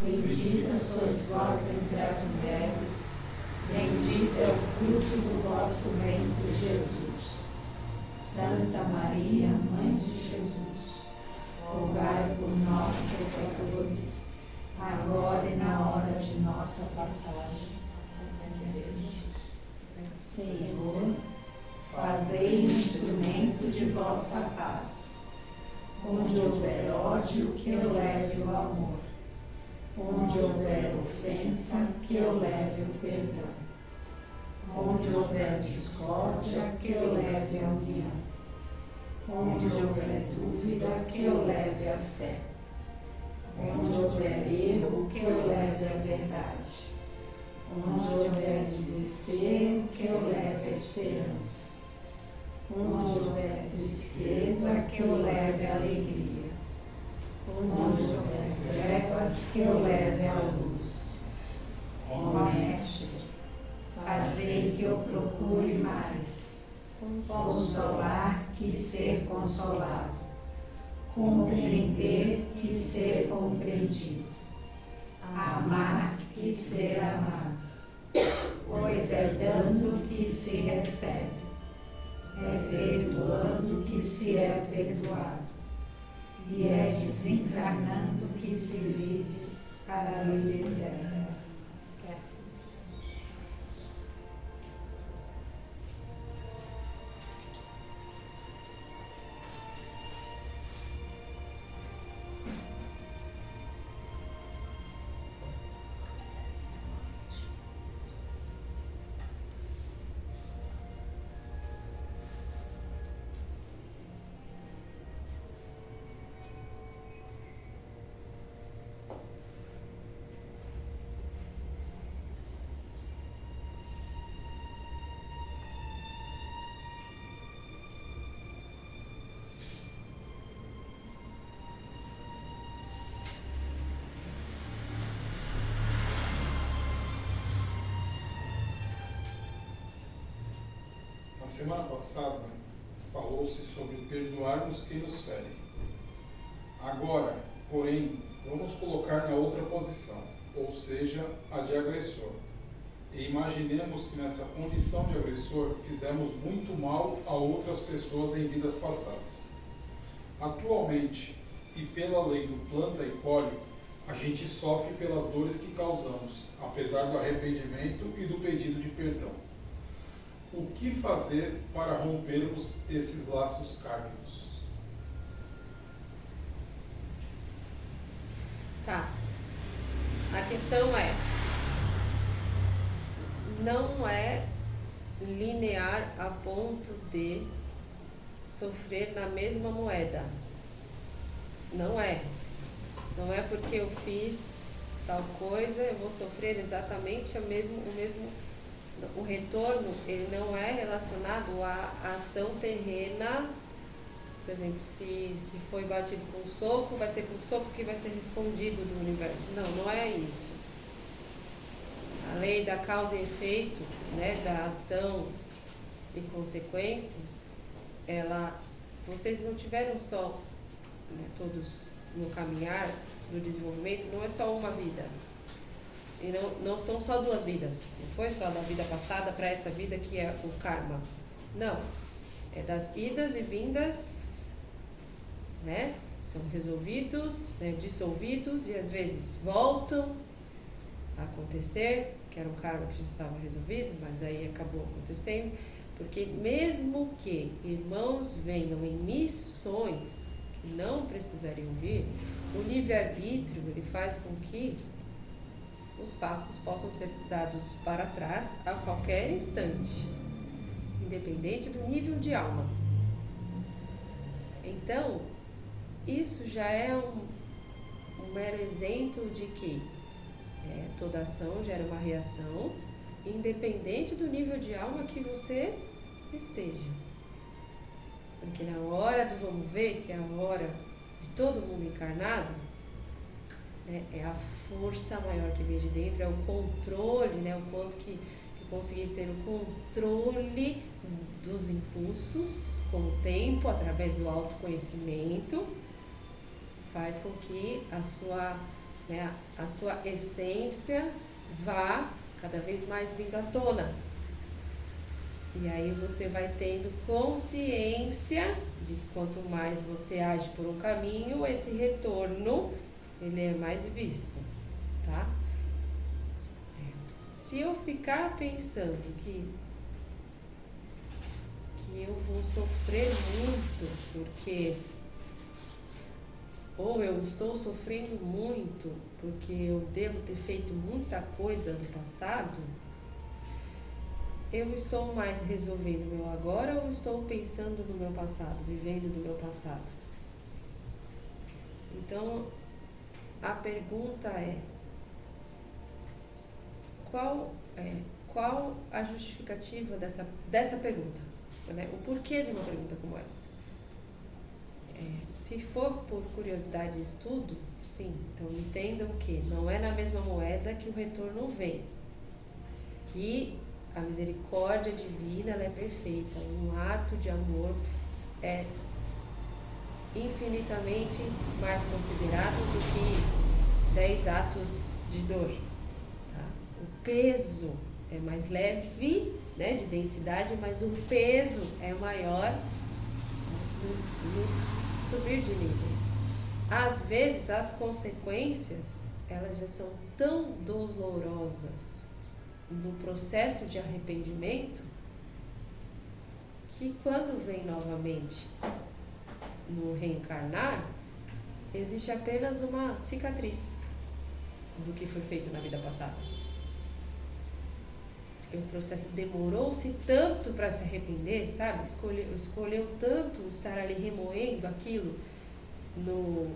Bendita sois vós entre as mulheres, bendito é o fruto do vosso ventre, Jesus. Santa Maria, Mãe de Jesus, rogai por nós, pecadores, agora e na hora de nossa passagem. Senhor, fazei um instrumento de vossa paz. Onde houver ódio, que eu leve o amor. Onde houver ofensa, que eu leve o perdão. Onde houver discórdia, que eu leve a união. Onde houver dúvida, que eu leve a fé. Onde houver erro, que eu leve a verdade. Onde houver desespero, que eu leve a esperança. Onde houver tristeza, que eu leve a alegria. Onde houver trevas, que eu leve a luz. Ó Mestre, fazei que eu procure mais consolar que ser consolado, compreender que ser compreendido, amar que ser amado, pois é dando que se recebe, é perdoando que se é perdoado, e é desencarnando que se vive para a vida eterna. Na semana passada, falou-se sobre perdoarmos quem nos fere. Agora, porém, vamos colocar na outra posição, ou seja, a de agressor. E imaginemos que nessa condição de agressor fizemos muito mal a outras pessoas em vidas passadas. Atualmente, e pela lei do planta e colhe, a gente sofre pelas dores que causamos, apesar do arrependimento e do pedido de perdão. O que fazer para rompermos esses laços kármicos? Tá. A questão não é linear a ponto de sofrer na mesma moeda. Não é. Não é porque eu fiz tal coisa, eu vou sofrer exatamente o mesmo. O retorno, ele não é relacionado à ação terrena. Por exemplo, se foi batido com soco, vai ser com soco que vai ser respondido do universo. Não é isso. A lei da causa e efeito, né, da ação e consequência, vocês não tiveram só, né, todos no caminhar, no desenvolvimento, não é só uma vida. E não são só duas vidas. Não foi só da vida passada para essa vida que é o karma. Não. É das idas e vindas, né? São resolvidos, né, dissolvidos e às vezes voltam a acontecer, que era um karma que já estava resolvido, mas aí acabou acontecendo. Porque mesmo que irmãos venham em missões que não precisariam vir, o livre-arbítrio ele faz com que os passos possam ser dados para trás a qualquer instante, independente do nível de alma. Então, isso já é um mero exemplo de que toda ação gera uma reação, independente do nível de alma que você esteja. Porque na hora do vamos ver, que é a hora de todo mundo encarnado, é a força maior que vem de dentro, é o controle, né, o quanto que conseguir ter o controle dos impulsos com o tempo, através do autoconhecimento, faz com que a sua né, a sua essência vá cada vez mais vindo à tona. E aí você vai tendo consciência de que quanto mais você age por um caminho, esse retorno ele é mais visto, tá? Se eu ficar pensando que eu vou sofrer muito porque, ou eu estou sofrendo muito porque eu devo ter feito muita coisa no passado, eu estou mais resolvendo o meu agora ou estou pensando no meu passado, vivendo do meu passado? Então, a pergunta é, qual a justificativa dessa pergunta? Né? O porquê de uma pergunta como essa? Se for por curiosidade e estudo, sim, então entendam que não é na mesma moeda que o retorno vem. E a misericórdia divina ela é perfeita, um ato de amor é infinitamente mais considerado do que 10 atos de dor. Tá? O peso é mais leve, né, de densidade, mas o peso é maior nos subir de níveis. Às vezes as consequências elas já são tão dolorosas no processo de arrependimento que quando vem novamente no reencarnar, existe apenas uma cicatriz do que foi feito na vida passada. Porque o processo demorou-se tanto para se arrepender, sabe? Escolheu tanto estar ali remoendo aquilo no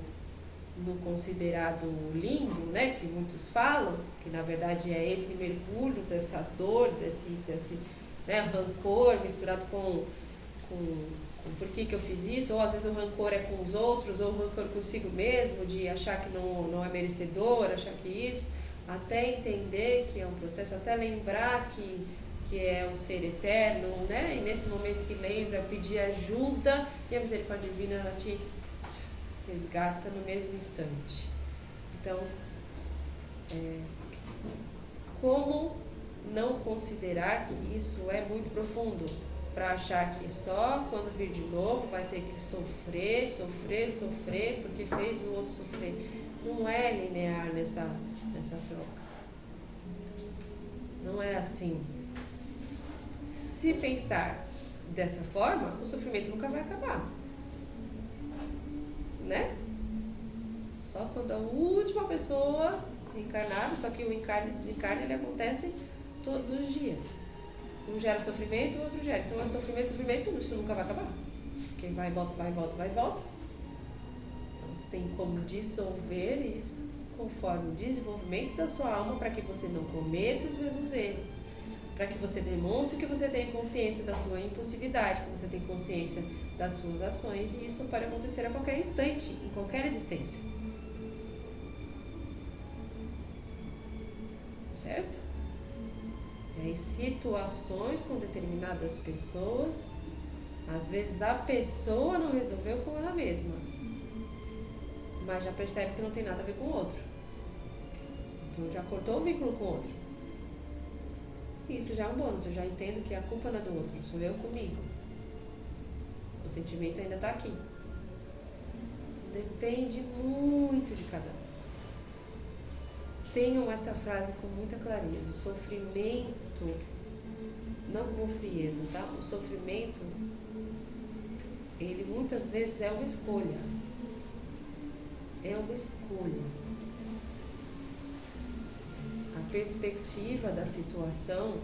considerado limbo, né, que muitos falam, que na verdade é esse mergulho dessa dor, desse né, rancor misturado com por que eu fiz isso, ou às vezes o rancor é com os outros, ou o rancor consigo mesmo, de achar que não é merecedor, achar que isso, até entender que é um processo, até lembrar que é um ser eterno, né, e nesse momento que lembra, pedir ajuda, e a misericórdia divina ela te resgata no mesmo instante. Então, como não considerar que isso é muito profundo para achar que só quando vir de novo vai ter que sofrer, porque fez o outro sofrer. Não é linear nessa troca. Não é assim. Se pensar dessa forma, o sofrimento nunca vai acabar. Né? Só quando a última pessoa encarnada, só que o encarne e o desencarne ele acontece todos os dias. Um gera sofrimento e o outro gera. Então é sofrimento, isso nunca vai acabar. Quem vai e volta, vai e volta, vai e volta. Então tem como dissolver isso conforme o desenvolvimento da sua alma para que você não cometa os mesmos erros. Para que você demonstre que você tem consciência da sua impulsividade, que você tem consciência das suas ações, e isso pode acontecer a qualquer instante, em qualquer existência. Certo? E aí, situações com determinadas pessoas, às vezes a pessoa não resolveu com ela mesma, mas já percebe que não tem nada a ver com o outro. Então já cortou o vínculo com o outro. Isso já é um bônus, eu já entendo que a culpa não é do outro, sou eu comigo. O sentimento ainda está aqui. Depende muito de cada um. Tenham essa frase com muita clareza. O sofrimento, não com frieza, tá? O sofrimento, ele muitas vezes é uma escolha. É uma escolha. A perspectiva da situação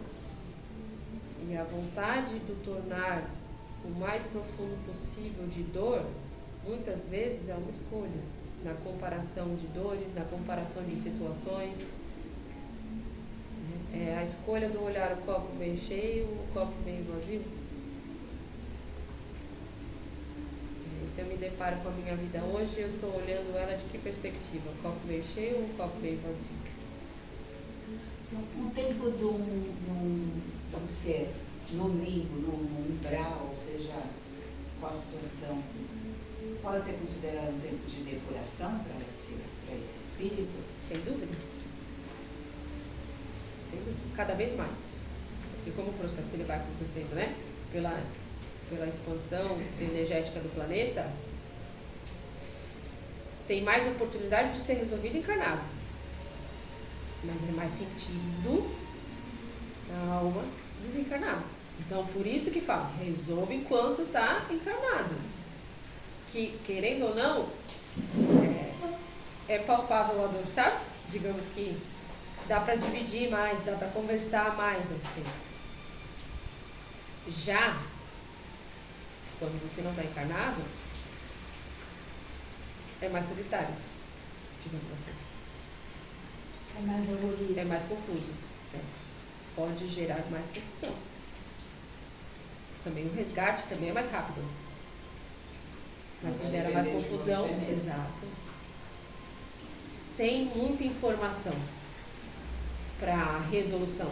e a vontade de tornar o mais profundo possível de dor, muitas vezes é uma escolha. Na comparação de dores, na comparação de situações. É a escolha do olhar o copo meio cheio, o copo meio vazio. Se eu me deparo com a minha vida hoje, eu estou olhando ela de que perspectiva? O copo meio cheio ou o copo meio vazio? O tempo do ser no limbo, no umbral, ou seja, qual a situação, pode ser considerado um tempo de depuração para para esse espírito? Sem dúvida. Sem dúvida. Cada vez mais. E como o processo ele vai acontecendo, né? Pela expansão energética do planeta, tem mais oportunidade de ser resolvido encarnado. Mas é mais sentido na alma desencarnado. Então, por isso que fala, resolve enquanto está encarnado. Que, querendo ou não, é palpável a dor, sabe? Digamos que dá para dividir mais, dá para conversar mais a respeito. Já, quando você não está encarnado, é mais solitário, digamos assim. É mais dolorido. É mais confuso. Pode gerar mais confusão. Também o resgate também é mais rápido. Mas se gera mais confusão. Exato. Sem muita informação para resolução.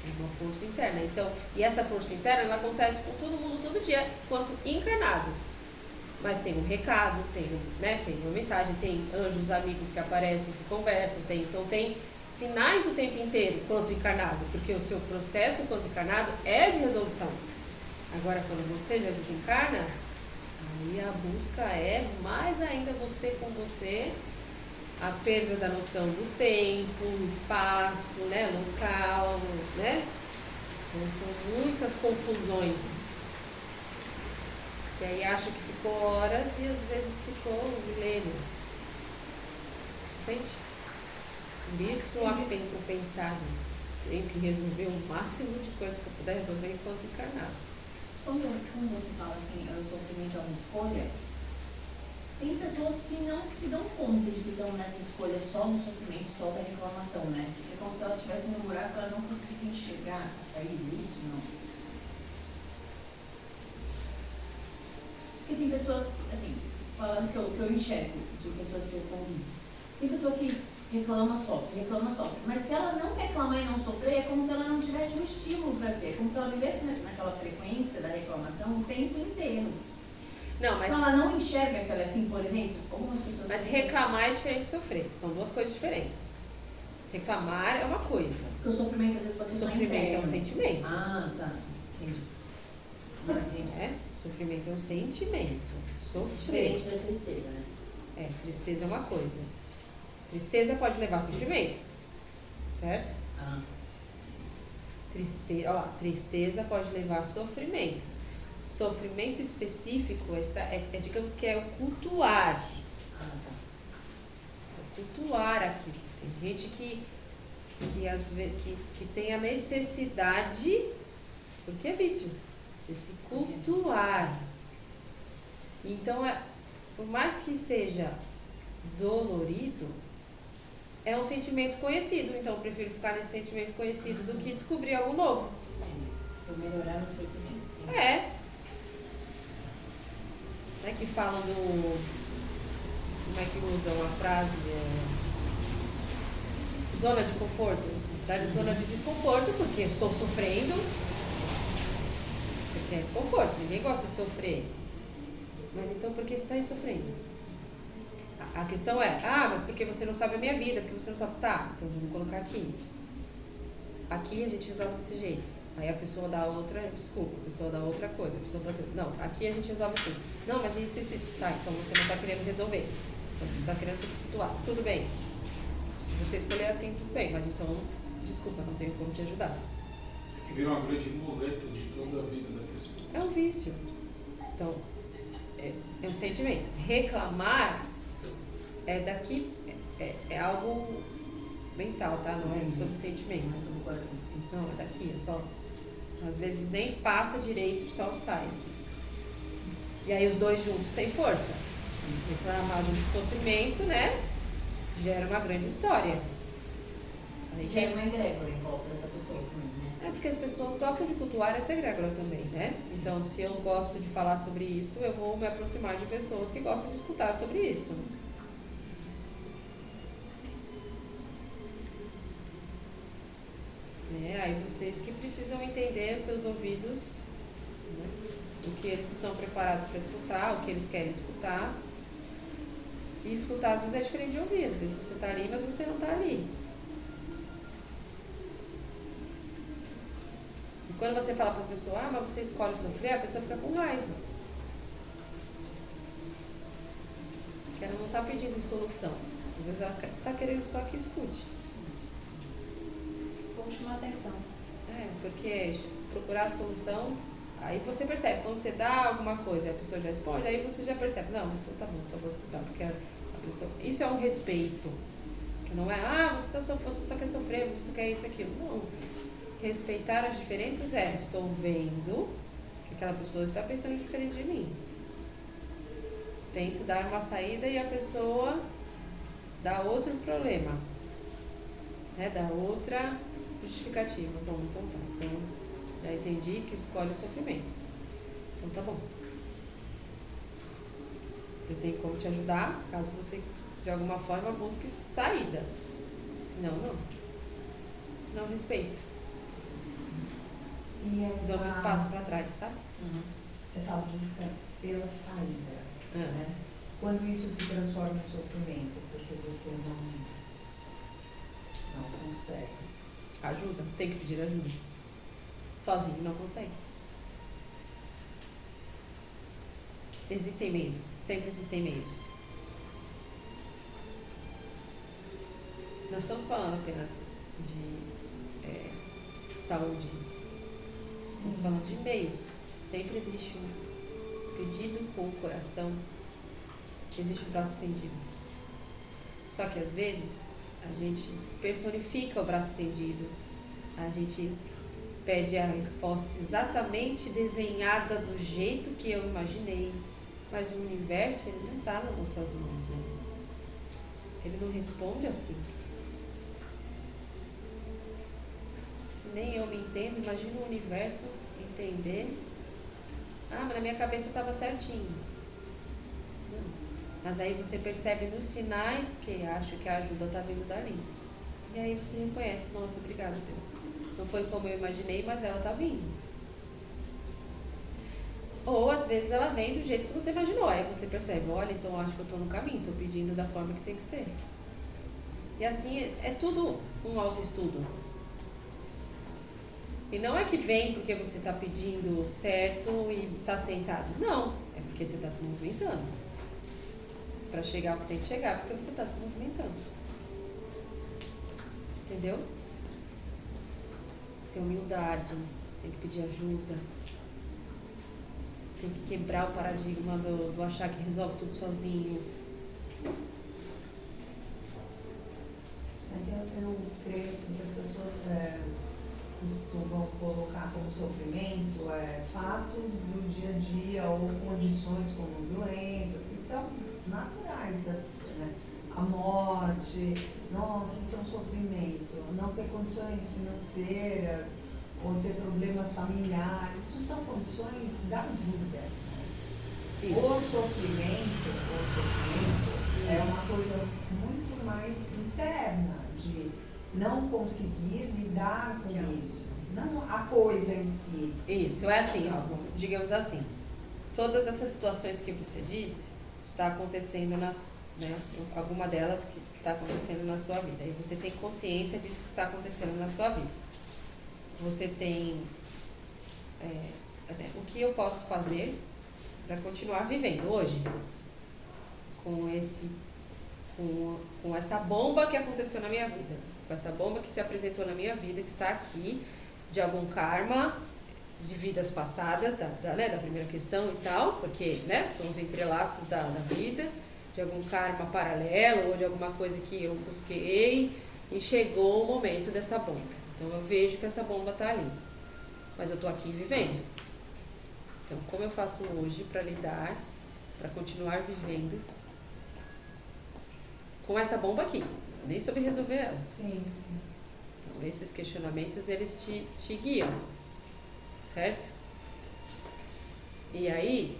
É uma força interna. Então, e essa força interna ela acontece com todo mundo todo dia, enquanto encarnado. Mas tem um recado, tem uma mensagem, tem anjos, amigos que aparecem, que conversam, então tem sinais o tempo inteiro quanto encarnado, porque o seu processo quanto encarnado é de resolução. Agora, quando você já desencarna, aí a busca é mais ainda você com você, a perda da noção do tempo, espaço, local, Então são muitas confusões. E aí acha que ficou horas e às vezes ficou milênios. Entende? Por isso o pensar tem que resolver o máximo de coisa que eu puder resolver enquanto encarnado. Quando você fala assim, o sofrimento é uma escolha, tem pessoas que não se dão conta de que estão nessa escolha só do sofrimento, só da reclamação, né? É como se elas estivessem no buraco e elas não conseguissem enxergar a sair disso, não. Porque tem pessoas, assim, falando que eu enxergo, de pessoas que eu convivo, tem pessoa que reclama, sofre, mas se ela não reclamar e não sofrer, é como se ela não tivesse um estímulo para ver, é como se ela vivesse naquela frequência da reclamação o tempo inteiro. Não, mas... Então ela não enxerga que ela é assim, por exemplo, algumas pessoas... Mas reclamar é diferente de sofrer, são duas coisas diferentes. Reclamar é uma coisa. Porque o sofrimento às vezes pode ser Sofrimento é um sentimento. Ah, tá, entendi. Sofrimento é um sentimento. Diferente da tristeza, né? Tristeza é uma coisa. Tristeza pode levar a sofrimento, certo? Tristeza pode levar a sofrimento. Sofrimento específico digamos que é o cultuar. Tá. É o cultuar aqui. Tem gente que tem a necessidade, porque é vício, de se cultuar. Então, por mais que seja dolorido, é um sentimento conhecido. Então, eu prefiro ficar nesse sentimento conhecido do que descobrir algo novo. Se eu melhorar no sofrimento. Que falam do... Como é que usam a frase? Zona de conforto. Estar em zona de desconforto, porque eu estou sofrendo. Porque é desconforto, ninguém gosta de sofrer. Mas então por que você está sofrendo? A questão é, mas porque você não sabe a minha vida, porque você não sabe... Tá, então vamos colocar aqui. Aqui a gente resolve desse jeito. Aí a pessoa dá outra desculpa, a pessoa dá outra coisa, a pessoa dá outra... Não, aqui a gente resolve tudo. Não, mas isso. Tá, então você não está querendo resolver. Então você está querendo atuar. Tudo bem. Se você escolher assim, tudo bem. Mas então, desculpa, não tenho como te ajudar. É que vira uma grande muleta de toda a vida da pessoa. É um vício. Então, é um sentimento. Reclamar é daqui... É algo mental, tá? Não é sobre sentimento. Não é sobre o coração. Não, é daqui, é só... Às vezes nem passa direito, só sai assim. E aí os dois juntos têm força. Reclamar de sofrimento, gera uma grande história. Aí Gera uma egrégora em volta dessa pessoa também, né? porque as pessoas gostam de cultuar essa egrégora também, né? Sim. Então, se eu gosto de falar sobre isso, eu vou me aproximar de pessoas que gostam de escutar sobre isso. Aí vocês que precisam entender os seus ouvidos, o que eles estão preparados para escutar, o que eles querem escutar. E escutar às vezes é diferente de ouvir. Às vezes você está ali, mas você não está ali. E quando você fala para a pessoa, ah, mas você escolhe sofrer, a pessoa fica com raiva. Porque ela não está pedindo solução. Às vezes ela está querendo só que escute. Vou chamar atenção. Porque procurar a solução, aí você percebe, quando você dá alguma coisa e a pessoa já responde, aí você já percebe, não, então tá bom, só vou escutar, porque a pessoa... Isso é um respeito. Que não é, você só quer sofrer, você só quer isso, aquilo. Não. Respeitar as diferenças estou vendo que aquela pessoa está pensando diferente de mim. Tento dar uma saída e a pessoa dá outro problema. Dá outra justificativa. Bom, então tá. Então, já entendi que escolhe o sofrimento. Então tá bom. Eu tenho como te ajudar, caso você de alguma forma busque saída. Senão, não. Senão, respeito. E essa, dou um espaço para trás, sabe? Essa busca pela saída, né? Quando isso se transforma em sofrimento, porque você não consegue. Ajuda, tem que pedir ajuda. Sozinho não consegue. Existem meios, sempre existem meios. Não estamos falando apenas de saúde. Estamos falando de meios. Sempre existe um pedido com o coração. Existe um braço estendido. Só que às vezes a gente personifica o braço estendido. A gente pede a resposta exatamente desenhada do jeito que eu imaginei. Mas o universo, ele não está nas nossas mãos, né? Ele não responde assim. Se nem eu me entendo, imagina o universo entender. Ah, mas na minha cabeça estava certinho. Não. Mas aí você percebe nos sinais que acho que a ajuda está vindo dali. E aí você reconhece, nossa, obrigada, Deus. Não foi como eu imaginei, mas ela está vindo. Ou às vezes ela vem do jeito que você imaginou. Aí você percebe, olha, então acho que eu estou no caminho, estou pedindo da forma que tem que ser. E assim, é tudo um autoestudo. E não é que vem porque você está pedindo certo e está sentado. Não, é porque você está se movimentando. Para chegar ao que tem que chegar, porque você está se movimentando. Entendeu? Tem humildade, tem que pedir ajuda. Tem que quebrar o paradigma do achar que resolve tudo sozinho. Eu creio assim, que as pessoas costumam colocar como sofrimento fatos do dia a dia ou condições como doenças que são naturais da vida, né? A morte, nossa, isso é um sofrimento. Não ter condições financeiras ou ter problemas familiares, isso são condições da vida. Né? O sofrimento é uma coisa muito mais interna, de não conseguir lidar com isso, não a coisa em si. Isso, é assim, ó, digamos assim, todas essas situações que você disse, está acontecendo alguma delas que está acontecendo na sua vida, e você tem consciência disso que está acontecendo na sua vida. Você tem o que eu posso fazer para continuar vivendo hoje com essa bomba que aconteceu na minha vida, com essa bomba que se apresentou na minha vida, que está aqui, de algum karma de vidas passadas, da primeira questão e tal, porque são os entrelaços da vida, de algum karma paralelo ou de alguma coisa que eu busquei e chegou o momento dessa bomba. Então eu vejo que essa bomba está ali, mas eu estou aqui vivendo. Então como eu faço hoje para lidar, para continuar vivendo com essa bomba aqui? Nem sobre resolver ela. Sim. Então esses questionamentos, eles te guiam, certo? E aí,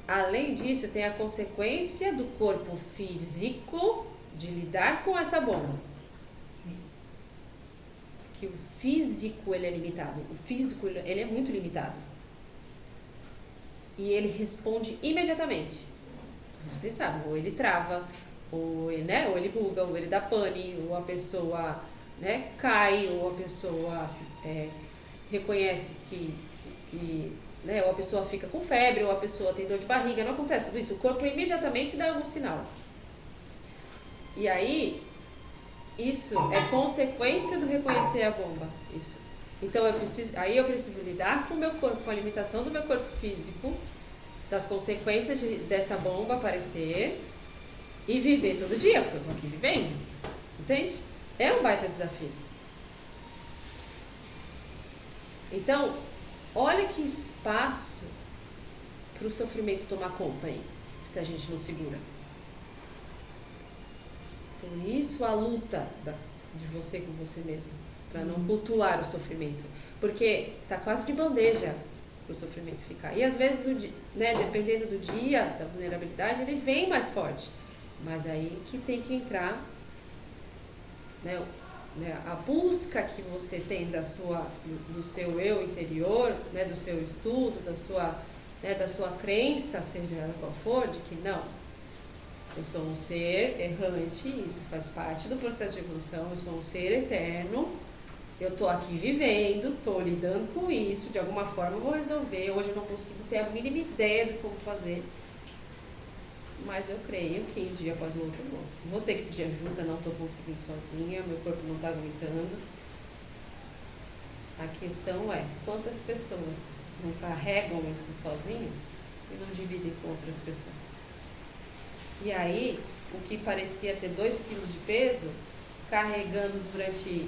além disso, tem a consequência do corpo físico de lidar com essa bomba. Que o físico, ele é limitado. O físico, ele é muito limitado. E ele responde imediatamente. Vocês sabem, ou ele trava, ou ele buga, ou ele dá pane, ou a pessoa, né, cai, ou a pessoa reconhece que né, ou a pessoa fica com febre, ou a pessoa tem dor de barriga, não acontece tudo isso, o corpo imediatamente dá algum sinal. E aí, isso é consequência do reconhecer a bomba. Isso. Então eu preciso lidar com o meu corpo, com a limitação do meu corpo físico, das consequências dessa bomba aparecer e viver todo dia, porque eu tô aqui vivendo. Entende? É um baita desafio. Então, olha que espaço para o sofrimento tomar conta aí, se a gente não segura. Por isso a luta de você com você mesmo, para não cultuar o sofrimento. Porque tá quase de bandeja o sofrimento ficar. E às vezes, né, dependendo do dia, da vulnerabilidade, ele vem mais forte. Mas aí que tem que entrar, né, a busca que você tem do seu eu interior, né, do seu estudo, da sua crença, seja ela qual for, de que não, eu sou um ser errante, isso faz parte do processo de evolução, eu sou um ser eterno, eu estou aqui vivendo, estou lidando com isso, de alguma forma eu vou resolver, hoje eu não consigo ter a mínima ideia de como fazer, mas eu creio que um dia após o outro eu vou ter que pedir ajuda, não estou conseguindo sozinha, meu corpo não está aguentando. A questão é, quantas pessoas não carregam isso sozinho e não dividem com outras pessoas? E aí, o que parecia ter 2 quilos de peso, carregando durante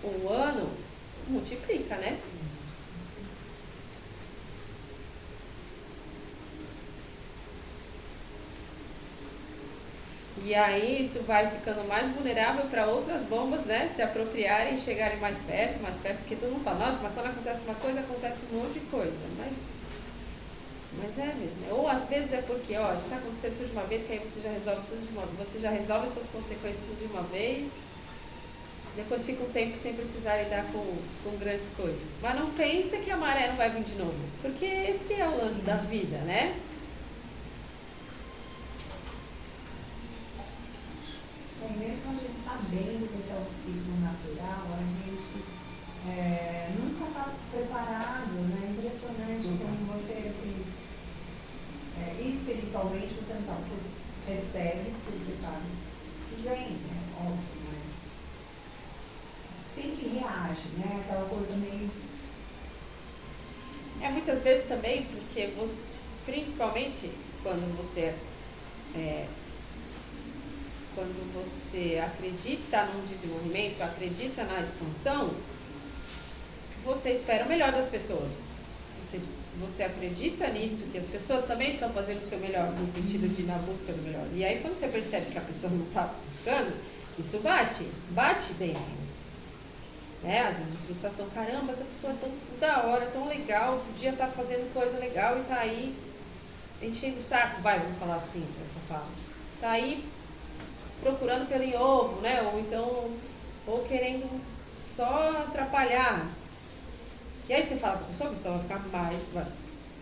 um ano, multiplica, né? E aí isso vai ficando mais vulnerável para outras bombas, né? Se apropriarem e chegarem mais perto, porque todo mundo fala, nossa, mas quando acontece uma coisa, acontece um monte de coisa. Mas é mesmo. Ou às vezes é porque, ó, já está acontecendo tudo de uma vez, que aí você já resolve tudo de uma vez. Você já resolve as suas consequências tudo de uma vez. Depois fica um tempo sem precisar lidar com grandes coisas. Mas não pensa que a maré não vai vir de novo. Porque esse é o lance da vida, né? Mesmo a gente sabendo que esse é um ciclo natural, a gente nunca está preparado, né? É impressionante como você, assim, espiritualmente você não está, você recebe, porque você sabe que vem, é óbvio, mas sempre reage, né? Aquela coisa meio... Muitas vezes também, porque você, principalmente quando você acredita num desenvolvimento, acredita na expansão, você espera o melhor das pessoas. Você acredita nisso, que as pessoas também estão fazendo o seu melhor, no sentido de ir na busca do melhor. E aí quando você percebe que a pessoa não está buscando, isso bate dentro. Né? Às vezes de frustração, caramba, essa pessoa é tão da hora, tão legal, podia estar fazendo coisa legal e está aí enchendo o saco, vamos falar assim, essa fala. Está aí procurando pelo em ovo, né? Ou querendo só atrapalhar. E aí você fala, a pessoa vai ficar mais...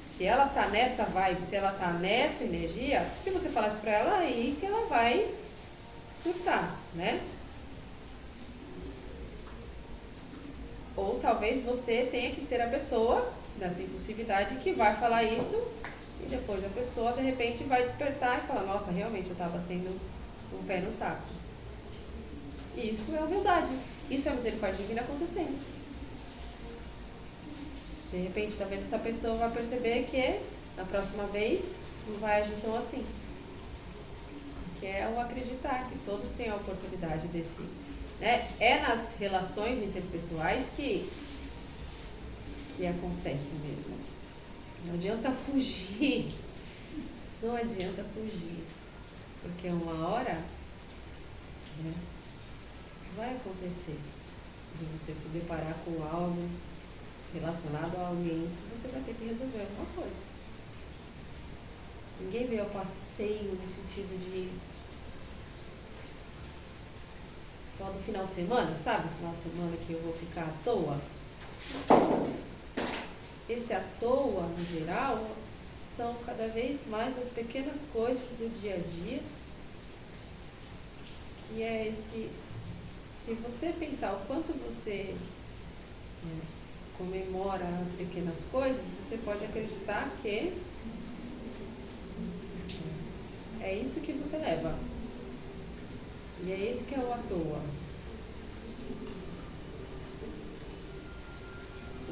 Se ela tá nessa vibe, se ela tá nessa energia, se você falar isso pra ela, aí que ela vai surtar, né? Ou talvez você tenha que ser a pessoa dessa impulsividade que vai falar isso e depois a pessoa, de repente, vai despertar e falar, nossa, realmente eu tava sendo um pé no saco. Isso é humildade. Isso é a misericórdia divina acontecendo. De repente, talvez essa pessoa vai perceber que na próxima vez não vai agir tão assim. Que é o acreditar que todos têm a oportunidade desse... Né? É nas relações interpessoais que acontece mesmo. Não adianta fugir. Não adianta fugir. Porque uma hora, né, vai acontecer de você se deparar com algo relacionado a alguém que você vai ter que resolver alguma coisa. Ninguém veio ao passeio no sentido de só no final de semana, sabe? No final de semana que eu vou ficar à toa. Esse à toa, no geral, são cada vez mais as pequenas coisas do dia a dia que é esse... Se você pensar o quanto você comemora as pequenas coisas, você pode acreditar que é isso que você leva. E é esse que é o à toa.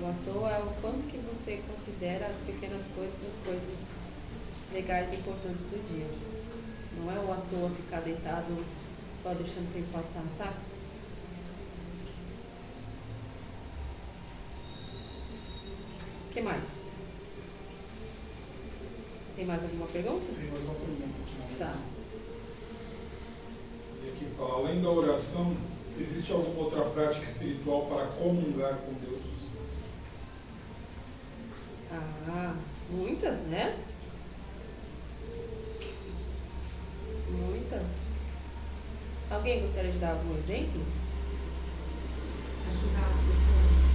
O à toa é o quanto que você considera as pequenas coisas, as coisas legais e importantes do dia. Não é o à toa ficar deitado só deixando o tempo passar, sabe? O que mais? Tem mais alguma pergunta? Tem mais uma pergunta aqui. Tá. E aqui fala, além da oração, existe alguma outra prática espiritual para comungar com Deus? Ah, muitas, né? Muitas. Alguém gostaria de dar algum exemplo? Ajudar as pessoas.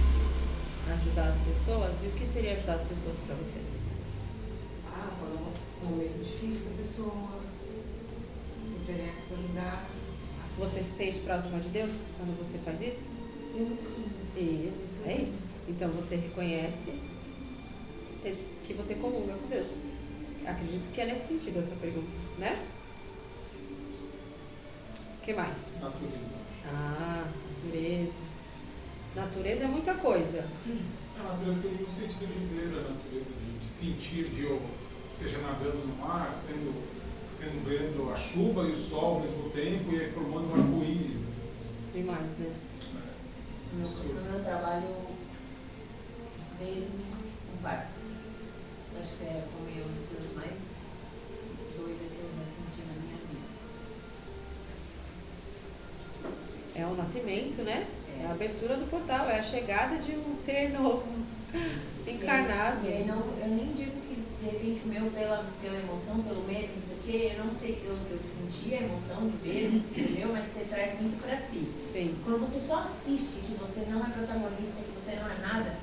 Ajudar as pessoas? E o que seria ajudar as pessoas para você? Quando é um momento difícil que a pessoa se oferece para ajudar. Você se sente próxima de Deus quando você faz isso? Eu me sinto. Isso, é isso. Então você reconhece que você comunga com Deus. Acredito que é nesse sentido essa pergunta, né? O que mais? Natureza. Ah, natureza. Natureza é muita coisa. Sim, a natureza que eu digo no sentido de ver a natureza, de sentir, seja nadando no mar, vendo a chuva e o sol ao mesmo tempo e aí formando um arco-íris. Demais, né? No meu trabalho, veio um parto. Acho que é como eu, uma das coisas mais doidas que eu já senti na minha vida. É o nascimento, né? É. É a abertura do portal, é a chegada de um ser novo, encarnado. E aí não, eu nem digo que de repente o meu pela emoção, pelo medo, não sei o quê, eu não sei, eu senti a emoção de ver um filho meu, mas você traz muito pra si. Sim. Quando você só assiste, que você não é protagonista, que você não é nada,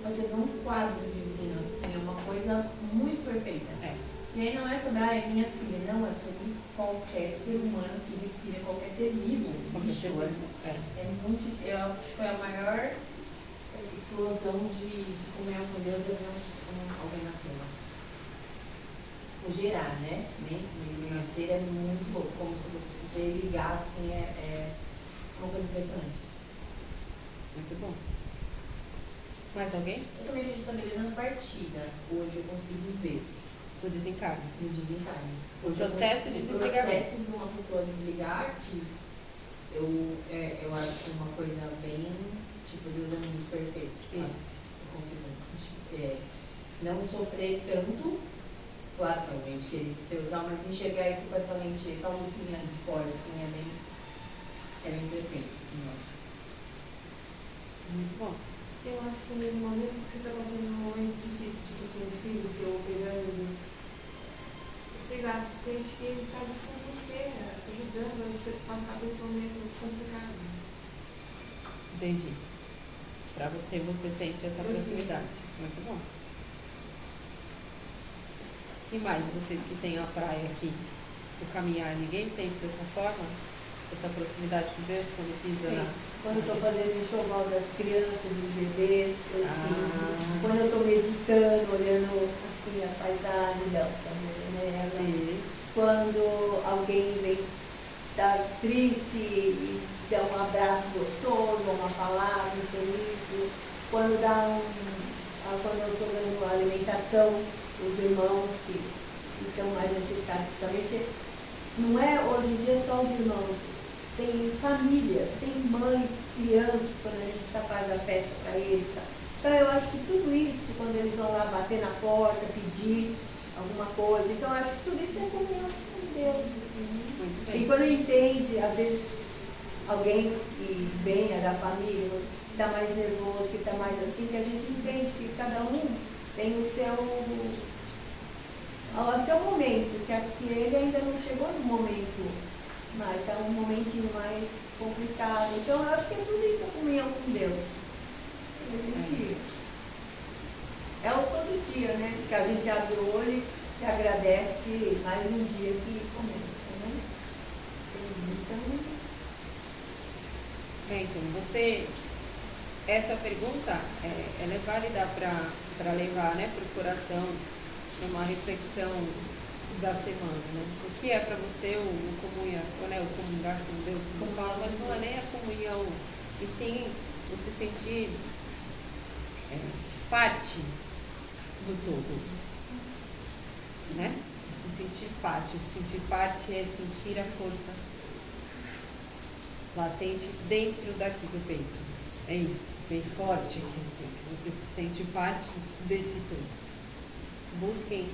você vê um quadro divino, assim, é uma coisa muito perfeita. É. E aí não é sobre, é minha filha, não, é sobre qualquer ser humano que respira, qualquer ser vivo. Qualquer ser Bicho, vivo, é. É muito, eu acho que foi a maior explosão de comunhão com Deus, eu vi alguém nascer lá. O gerar, né? Nascer é muito louco, como se você ligar assim, é uma coisa impressionante. Muito bom. Mais alguém? Eu também vejo estabilizando partida. Hoje eu consigo ver O desencarne. no desencarne. O processo de O desligamento. processo de uma pessoa desligar, que eu acho que é uma coisa bem, tipo, Deus é muito perfeito. Sabe? Isso. Eu consigo não sofrer tanto, claro, são lentes queridos seus, mas enxergar isso com essa lente, essa lupinha de fora, assim, é bem perfeito, assim, ó. Muito bom. Eu acho que no momento que você está passando um momento difícil, tipo assim, o filho seu operando, sei lá, você sente que ele está com você, ajudando a você passar por esse momento complicado. Entendi. Pra você sente essa proximidade. Muito bom. E mais, vocês que têm a praia aqui, o caminhar, ninguém sente dessa forma? Essa proximidade com Deus quando pisa na... Quando eu estou fazendo enxoval das crianças, dos bebês, eu sinto. Quando eu estou meditando, olhando assim a paisagem dela, Isso. quando alguém vem estar triste e dá um abraço gostoso, uma palavra feliz, quando quando eu estou dando alimentação, os irmãos que estão mais necessitados, principalmente, não é hoje em dia só os irmãos, tem famílias, tem mães, crianças, quando a gente faz a festa para eles. Tá? Então eu acho que tudo isso, quando eles vão lá bater na porta, pedir alguma coisa, então eu acho que tudo isso é comunhão com Deus. Assim, né? Muito bem. E quando entende, às vezes, alguém que venha da família, que está mais nervoso, que está mais assim, que a gente entende que cada um tem o seu momento, que ele ainda não chegou no momento, mas está um momentinho mais complicado. Então eu acho que é tudo isso a comunhão com Deus. É o todo dia, né? Que a gente abre o olho e agradece que mais um dia que começa, né? Então, Então, você, essa pergunta, ela é válida para levar, né, para o coração, uma reflexão da semana, né? O que é para você o comunhão, né, o comungar com Deus, como fala, mas não é nem a comunhão, e sim o se sentir parte do todo, né? O se sentir parte é sentir a força latente dentro daqui do peito. É isso, bem forte aqui assim. Você se sente parte desse todo. Busquem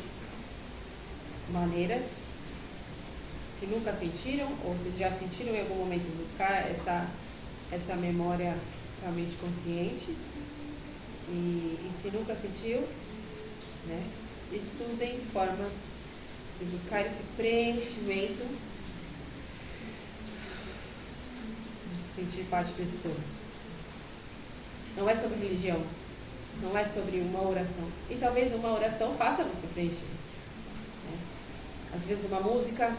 maneiras, se nunca sentiram, ou se já sentiram em algum momento, buscar essa memória realmente consciente. E se nunca sentiu, né, estudem formas de buscar esse preenchimento, de se sentir parte desse todo. Não é sobre religião, não é sobre uma oração. E talvez uma oração faça você preencher. Né? Às vezes uma música.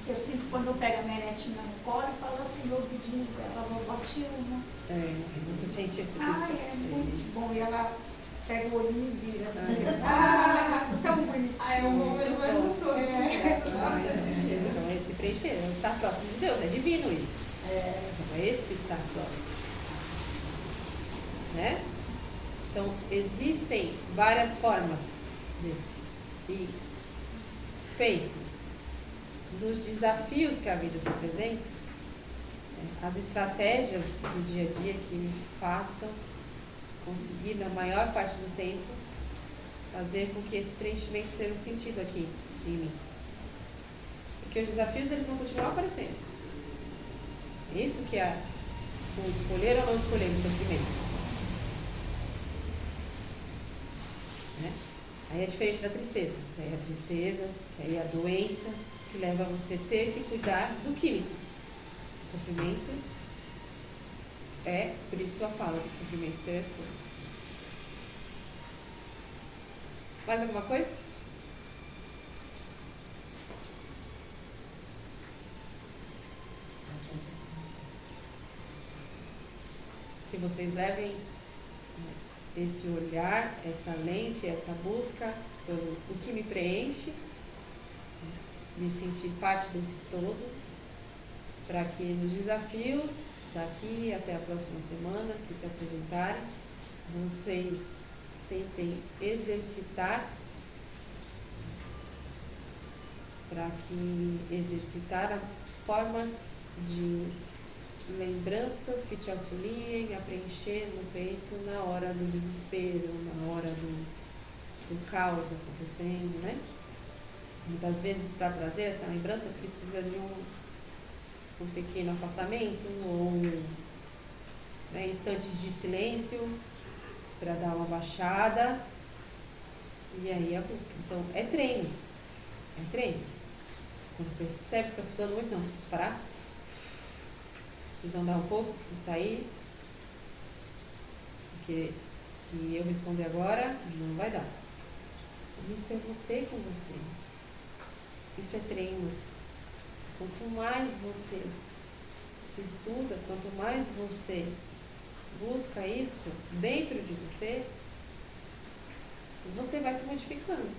Eu sinto quando eu pego a minha netinha no colo e falo assim, meu ouvidinho, ela não bate uma. Você sente esse É muito bom. E ela pega o olhinho e vira assim. Tão bonitinho. É um momento mais gostoso. Nossa, é divino. Então, esse preencher, é estar próximo de Deus, é divino isso. Então, é esse estar próximo. Né? Então, existem várias formas desse. E pense nos desafios que a vida se apresenta, as estratégias do dia a dia que me façam conseguir, na maior parte do tempo, fazer com que esse preenchimento seja sentido aqui em mim. Porque os desafios, eles vão continuar aparecendo. É isso que é o escolher ou não escolher o sofrimento. Né? Aí é diferente da tristeza. Aí a tristeza, aí a doença, que leva a você ter que cuidar do químico. O sofrimento por isso a fala do sofrimento ser a escolha. Mais alguma coisa? Que vocês levem esse olhar, essa lente, essa busca pelo o que me preenche, me sentir parte desse todo, para que nos desafios daqui até a próxima semana que se apresentarem, vocês tentem exercitar formas de lembranças que te auxiliem a preencher no peito na hora do desespero, na hora do caos acontecendo, né? Muitas vezes, para trazer essa lembrança, precisa de um pequeno afastamento ou instantes de silêncio para dar uma baixada, e aí a busca. Então, é treino. Quando percebe que está estudando muito, não, preciso parar, preciso andar um pouco, preciso sair, porque se eu responder agora, não vai dar. Isso é você com você. Isso é treino. Quanto mais você se estuda, quanto mais você busca isso dentro de você, você vai se modificando.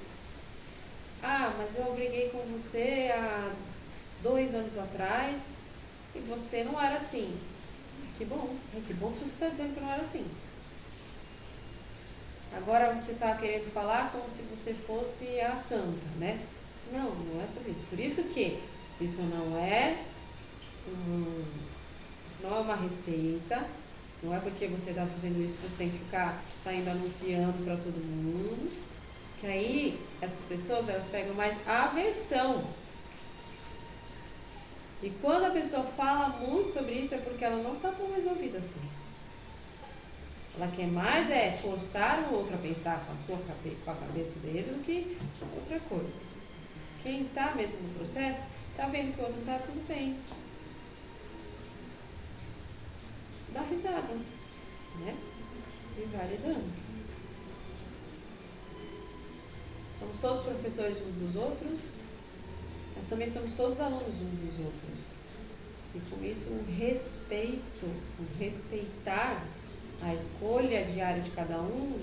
Ah, mas eu briguei com você há 2 anos atrás e você não era assim. Que bom que você está dizendo que não era assim. Agora você está querendo falar como se você fosse a santa, né? Não é sobre isso. Por isso que isso não é uma receita, não é porque você está fazendo isso que você tem que ficar saindo anunciando para todo mundo, que aí essas pessoas, elas pegam mais aversão. E quando a pessoa fala muito sobre isso é porque ela não está tão resolvida assim. Ela quer mais forçar o outro a pensar com a cabeça dele do que outra coisa. Quem está mesmo no processo, está vendo que o outro está tudo bem. Dá risada, né? E vai lidando. Somos todos professores uns dos outros, mas também somos todos alunos uns dos outros. E com isso um respeito, um respeitar a escolha diária de cada um,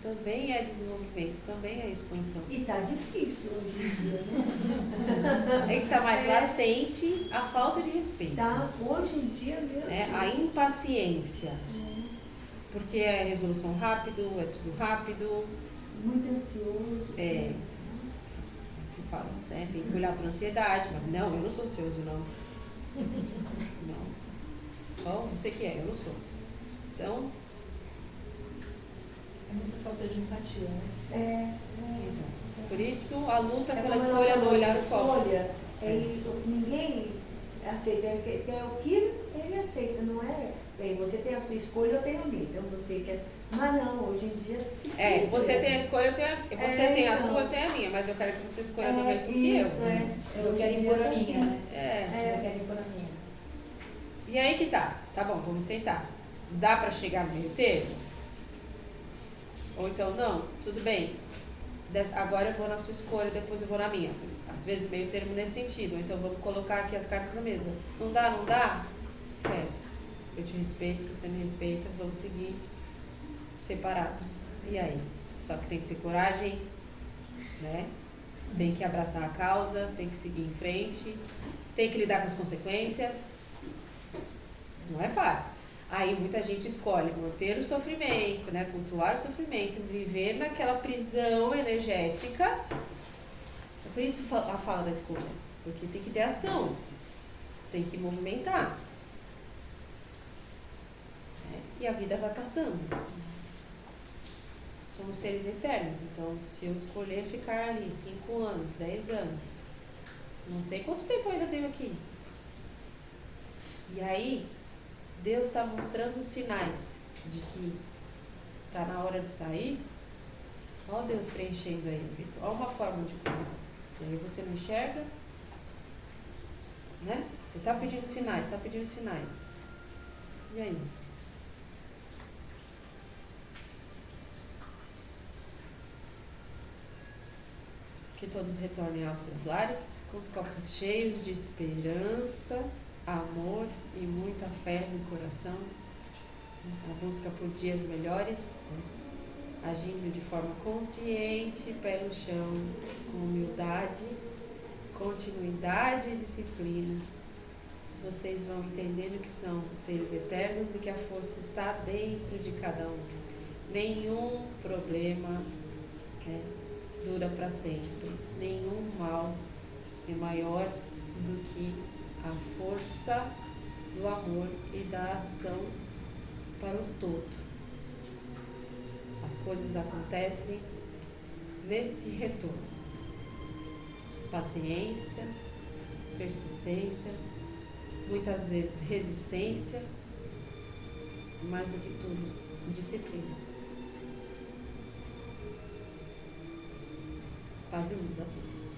também é desenvolvimento, também é expansão. E tá difícil hoje em dia, né? É que está mais latente a falta de respeito. Tá, hoje em dia mesmo. A impaciência. Porque é resolução rápido, é tudo rápido. Muito ansioso. Se fala, né? Tem que olhar para a ansiedade, mas não, eu não sou ansioso, não. Não. Só você que é, eu não sou. Então, É muita falta de empatia, né? por isso a luta É pela como escolha ela do falou, olhar a só. escolha é isso. Ninguém aceita. É o que ele aceita, não é? Bem, você tem a sua escolha, eu tenho a minha. Então você quer. Mas não, hoje em dia. difícil, Você tem a escolha, eu tenho a, você tem a então. sua, eu tenho a minha, mas eu quero que você escolha do mesmo que eu. Isso, é. Eu quero impor a minha, né? É. Eu quero impor a minha. E aí que tá bom, vamos sentar. Dá pra chegar no meio termo? Ou então, não, tudo bem. Agora eu vou na sua escolha, depois eu vou na minha. Às vezes meio termo nesse sentido. Ou então vamos colocar aqui as cartas na mesa. Não dá, não dá? Certo. Eu te respeito, você me respeita, vamos seguir separados. E aí? Só que tem que ter coragem, né? Tem que abraçar a causa, tem que seguir em frente, tem que lidar com as consequências. Não é fácil. Aí muita gente escolhe manter o sofrimento, né? Cultuar o sofrimento, viver naquela prisão energética. É por isso a fala da escolha. Porque tem que ter ação. Tem que movimentar. E a vida vai passando. Somos seres eternos, então se eu escolher ficar ali 5 anos, 10 anos, não sei quanto tempo eu ainda tenho aqui. E aí, Deus está mostrando os sinais de que está na hora de sair. Olha Deus preenchendo aí, Vitor. Olha uma forma de cuidar. E aí você não enxerga, né? Você está pedindo sinais, está pedindo sinais. E aí? Que todos retornem aos seus lares com os copos cheios de esperança, amor e muita fé no coração, a busca por dias melhores, agindo de forma consciente, pé no chão, com humildade, continuidade e disciplina. Vocês vão entendendo que são seres eternos e que a força está dentro de cada um. Nenhum problema dura para sempre. Nenhum mal é maior do que a força do amor e da ação para o todo. As coisas acontecem nesse retorno. Paciência, persistência, muitas vezes resistência, mais do que tudo, disciplina. Paz e luz a todos.